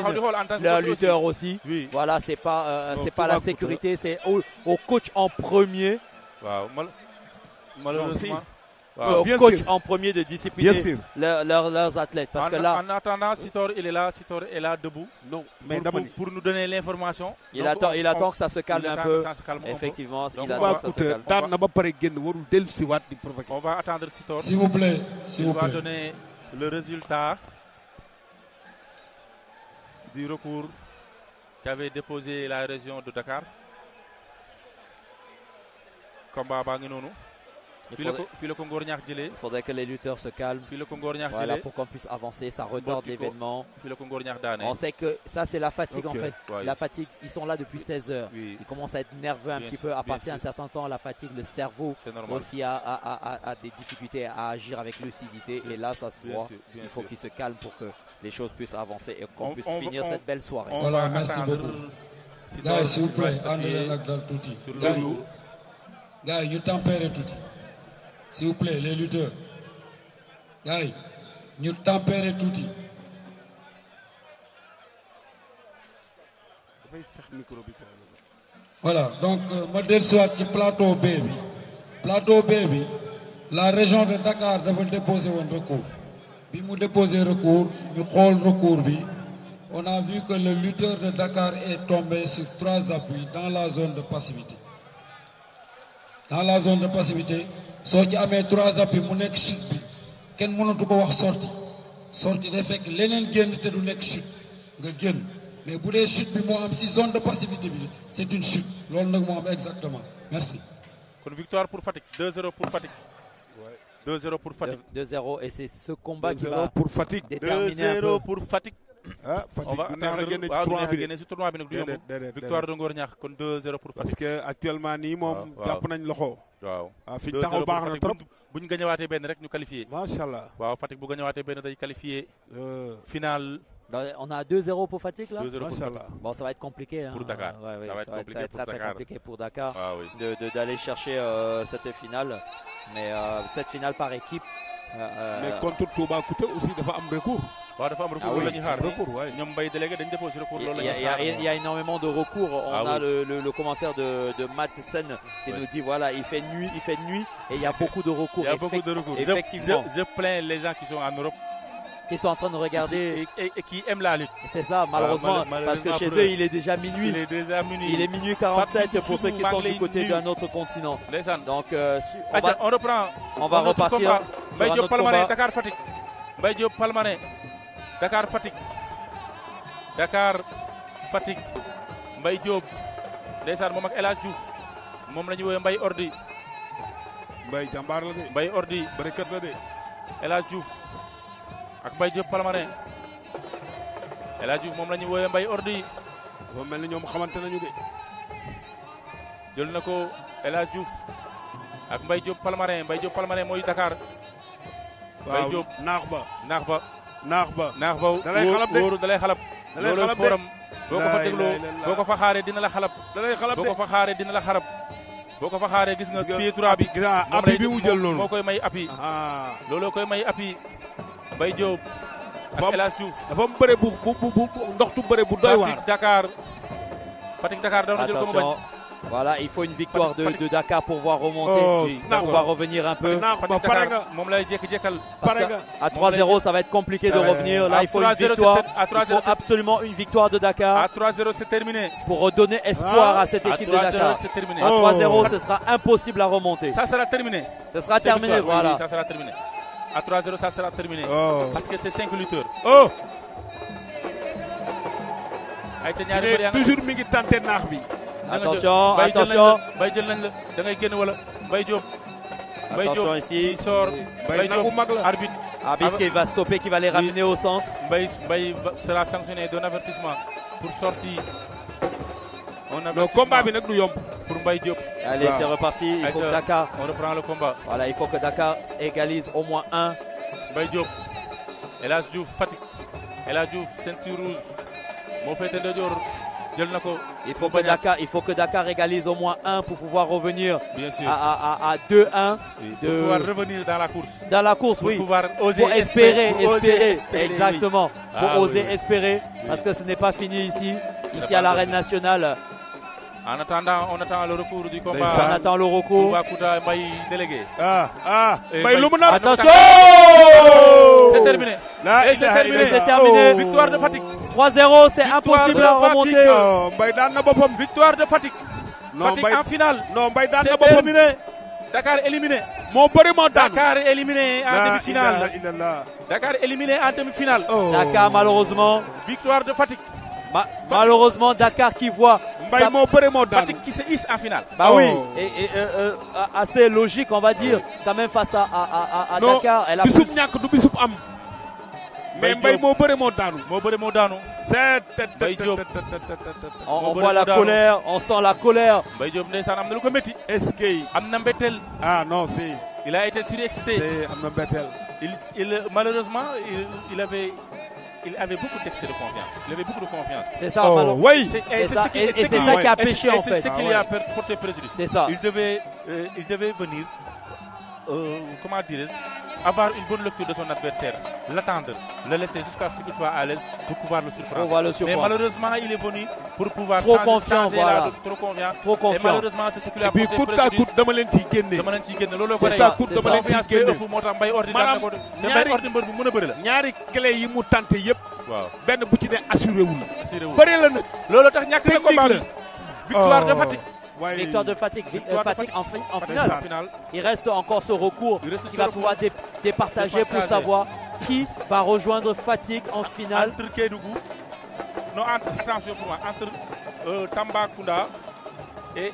le lutteur aussi. Oui. Voilà, c'est pas la sécurité, c'est au coach en premier. Wow. Malheureusement. Au coach en premier de discipliner leurs athlètes. Parce que là, en attendant, Sitor il est là debout. Non, mais pour nous donner l'information. Il attend que ça se calme un peu. Effectivement, il attend que ça se calme. On va attendre Sitor. S'il vous plaît. Il va donner le résultat du recours qu'avait déposé la région de Dakar. Combat Banginonu. Il faudrait que les lutteurs se calment. Voilà, pour qu'on puisse avancer. Ça retarde l'événement. On sait que ça, c'est la fatigue en fait. La fatigue, ils sont là depuis 16 heures. Ils commencent à être nerveux un petit peu. À partir d'un certain temps, la fatigue, le cerveau aussi a des difficultés à agir avec lucidité. Et là, ça se voit. Il faut qu'ils se calment pour que les choses puissent avancer et qu'on puisse finir cette belle soirée. Voilà, merci beaucoup. Gars, s'il vous plaît, André Nagdal Touti. Gars, you tempérez tout. S'il vous plaît, les lutteurs. Gars, nous tempérons tout. Voilà, donc, modèle soit du plateau B. Plateau B, la région de Dakar devait déposer un recours. Puis nous déposer recours, nous avons recours. On a vu que le lutteur de Dakar est tombé sur 3 appuis dans la zone de passivité. Dans la zone de passivité, soo ci amee 3 appuis mu nekk chute bi kenn mënatu ko wax sortie day fekk leneen génn te du nekk chute nga génn mais bu dee chute bi moo am si zone de passivité bi c'est une chute loolu nag moo am exactement merci. Kon victoire pour Fatick 2-0 pour Fatick. 2-0 pour Fatick. 2-0 et c'est ce combat qui va pour Fatick. déterminer 2-0 pour Fatick. Ah, on va attendre tournoi bi nag du yomb. Victoire de Ngor Ñaax kon 2-0 pour Fatick. Parce que actuellement nii moom jàpp nañ loxo. waaw fi ñu taxaw baax na trop. bu ñu gañewaatee benn rek ñu qualifié. Macha Allah. waaw Fatick bu gañewaatee benn day qualifié. Final. On a 2-0 pour Fatick là. 2-0 pour Fatick. Bon, ça va être compliqué. Hein. Pour Dakar. Ça va être très compliqué pour Dakar d'aller chercher cette finale. Mais cette finale par équipe. Mais contre Toubacouta aussi dafa am recours. waaw dafa am recours la ñuy xaar ñoom Mbaye délégué dañ déposé recours loolu la ñuy xaar. Il y a énormément de recours. On a le commentaire de Matt Sen qui nous dit voilà, il fait nuit et il y a beaucoup de recours. Il y a beaucoup de recours. Effectivement. Je plains les gens qui sont en Europe. Qui sont en train de regarder et qui aiment la lutte. C'est ça, malheureusement, parce que chez eux, il est déjà minuit. Il est minuit 47 pour ceux qui sont du côté d'un autre continent. Donc, on va repartir. Mbaye Diop Palmarin, Dakar Fatick. Mbaye Diop Palmarin, Dakar Fatick. Dakar Fatick. Mbaye Diop. Ndeysaan moom ak El Hadj Diouf. Moom la ñu woowee Mbaye Ordi. Mbaye jàmbaar la de. Mbaye Ordi. Bërekat la de. El Hadj Diouf. ak Mbaye Diop Palmarin. El Hadj Diouf moom la ñu woowee Mbaye Ordi. dafa mel ni ñoom xamante nañu de. jël na ko El Hadj Diouf ak Mbaye Diop Palmarin. Mbaye Diop Palmarin mooy Dakar. Mbaye Diop naax ba. dalay xalab de dalay xalab. loolu forum boo ko fa dégloo boo ko fa xaaree dina la xalab. boo ko fa xaaree dina la xarab. boo ko fa xaaree gis nga pied droit bi. appui bi mu jël noonu moo koy may appui. looloo koy may appui. Mbaye Diop ak El Hadj Diouf dafa am bëre bu ndoxtu bëre bu doy waar. Fatick Dakar daw na jël ko mu bañ. Voilà, il faut une victoire de Dakar pour pouvoir remonter, pour pouvoir revenir un peu. À 3-0, ça va être compliqué de revenir. Là, il faut une victoire. Il faut absolument une victoire de Dakar. À 3-0, c'est terminé. Pour redonner espoir à cette équipe de Dakar. À 3-0, ce sera impossible à remonter. Ça sera terminé. Ce sera terminé, voilà. Ça sera terminé. À 3-0, ça sera terminé. Parce que c'est 5 lutteurs. Toujours mi ngi tenté naax bi. Attention. Mbaye jël nañ la da ngay génn wala Mbaye Diop. Attention ici. Il sort. Mbaye Diop arbitre qui va stopper, qui va les ramener au centre. Mbaye sera sanctionné d'un avertissement pour sortie. Le combat bi nag du yomb pour Mbaye Diop. Allez, c'est reparti. Il faut que Dakar. On reprend le combat. Voilà, il faut que Dakar égalise au moins un. Mbaye Diop. El Hadj Diouf Fatick. El Hadj Diouf ceinture rouge. moo féete ndijoor Il faut que Dakar égalise au moins 1 pour pouvoir revenir à 2-1. Pour pouvoir revenir dans la course. Dans la course, oui. Pour pouvoir oser espérer. Exactement. Oui. Pour oser espérer. Parce que ce n'est pas fini ici à l'Arène nationale. En attendant, on attend le recours du combat. On attend le recours. Délégué. Attention! C'est terminé. C'est terminé. Victoire de Fatick. 3-0, c'est impossible à remonter. Victoire de Fatick. Fatick en finale. C'est terminé. Dakar éliminé. Dakar éliminé en demi-finale. Dakar éliminé en demi-finale. Dakar malheureusement. Victoire de Fatick. Malheureusement, Dakar qui voit Fatick qui se hisse en finale. Oui, et assez logique, on va dire, quand même face à Dakar. Elle a on voit la colère, on sent la colère. Non, c'est. Il a été surexcité. Malheureusement, il avait beaucoup d'excès de confiance. Il avait beaucoup de confiance. C'est ça, oui. C'est ça qui a péché en fait. C'est ce qui lui a porté préjudice. C'est ça. Il devait venir, comment dirais-je, avoir une bonne lecture de son adversaire, l'attendre, le laisser jusqu'à ce qu'il soit à l'aise pour pouvoir le surprendre. Mais malheureusement, il est venu pour pouvoir trop confiant. Trop confiant. Et malheureusement, c'est ce qui lui a porté préjudice. Et puis, ñaari clé yi mu tante yépp benn bu ci ne assuré wul bari la nak lolo tax ñak na combat bi victoire de Fatick. Victoire de Fatick. Fatick en finale. Il reste encore ce recours qui va pouvoir départager pour savoir qui va rejoindre Fatick en finale. Entre Kédougou, attention pour moi, entre Tambacounda et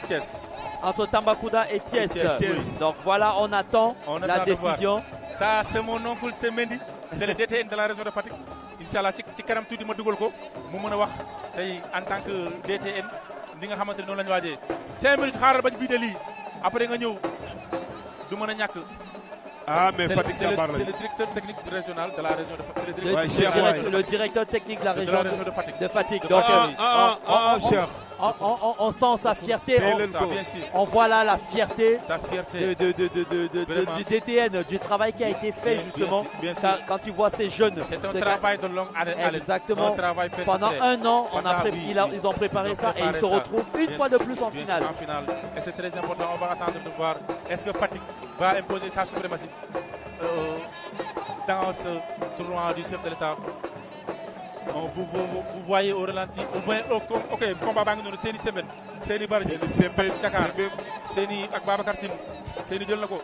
Thiès. Entre Tambacounda et Thiès. Donc voilà, on attend la décision. Ça, c'est mon oncle Semendi, c'est le DTN de la région de Fatick. Inch'Allah, ci kanam tuuti ma dugal ko mu mën a wax tey en tant que DTN li nga xamante ne noonu la ñu waajee 5 minutes xaaral bañ vidé lii après nga ñëw du mën a ñàkk. Mais Fatick c'est le directeur technique régional de la région de Fatick. Le directeur technique de la région de Fatick. Donc, on sent sa fierté. On voit là la fierté du DTN, du travail qui a été fait justement quand tu vois ces jeunes. C'est un travail de longue haleine. Exactement. Pendant un an, ils ont préparé ça et ils se retrouvent une fois de plus en finale. Et c'est très important. On va attendre de voir est-ce que Fatick va imposer sa suprématie dans ce tournoi du chef de l'État. Vous voyez au ralenti, ok, combat bang noonu Seni Sembène, Seni Bargny, Dakar, Seni ak Babacar Tine, Seni jël na ko,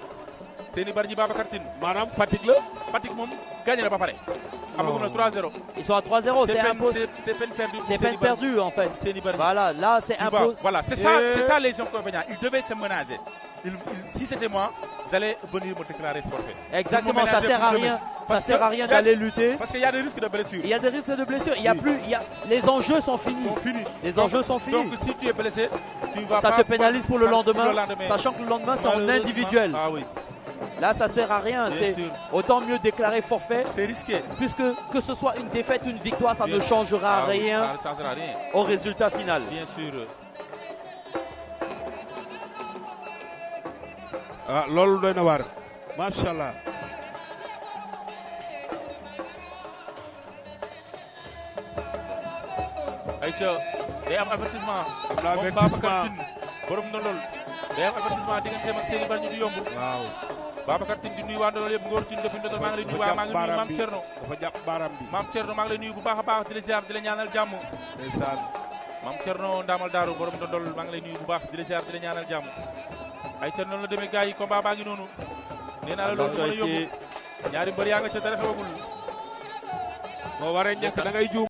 Seni Bargny Babacar Tine. Maanaam Fatick la. Fatick moom gagné na ba pare. Amagum na 3-0. Ils sont à 3-0, c'est peine perdue. C'est peine perdue en fait. Seni Bargny. Voilà, là c'est impossible. Voilà, c'est ça les inconvénients. Il devait se ménager. Si c'était moi, j'allais venir me déclarer forfait. Exactement, ça sert à rien. Ça sert à rien d'aller lutter. Parce qu'il y a des risques de blessure. Il y a des risques de blessure. Les enjeux sont finis. Les enjeux sont finis. Donc si tu es blessé, tu vas ça te pénalise pour le lendemain, sachant que le lendemain c'est en individuel. Ah oui. Là, ça sert à rien. Autant mieux déclarer forfait. C'est risqué. Puisque que ce soit une défaite ou une victoire, ça ne changera rien au résultat final. Bien sûr. Loolu doy na waar. Machallah. Aïcha, day am avertissement. Moom Babacar Tine borom ndondol. Day am avertissement digganteem ak Seni Bargny du yomb. Waaw. Babacar Tine di nuyu waa ndondol yëpp Ngor Tine depuis ndondol maa ngi lay nuyu maa ngi nuyu Mame Thierno. Dafa jàpp baaraam bi. Mame Thierno maa ngi lay nuyu bu baax a baax di la ziar di la ñaanal jàmm. Ndeysaan. Mame Thierno Ndamal Daaru borom ndondol maa ngi lay nuyu bu baax di la ziar di la ñaanal jàmm. Aïcha noonu la demee gars yi combat baa ngi noonu. Nee naa la loolu mën a yóbbu ñaari mbër yaa nga ca dara xewagul. boo waree njëkk da ngay juum.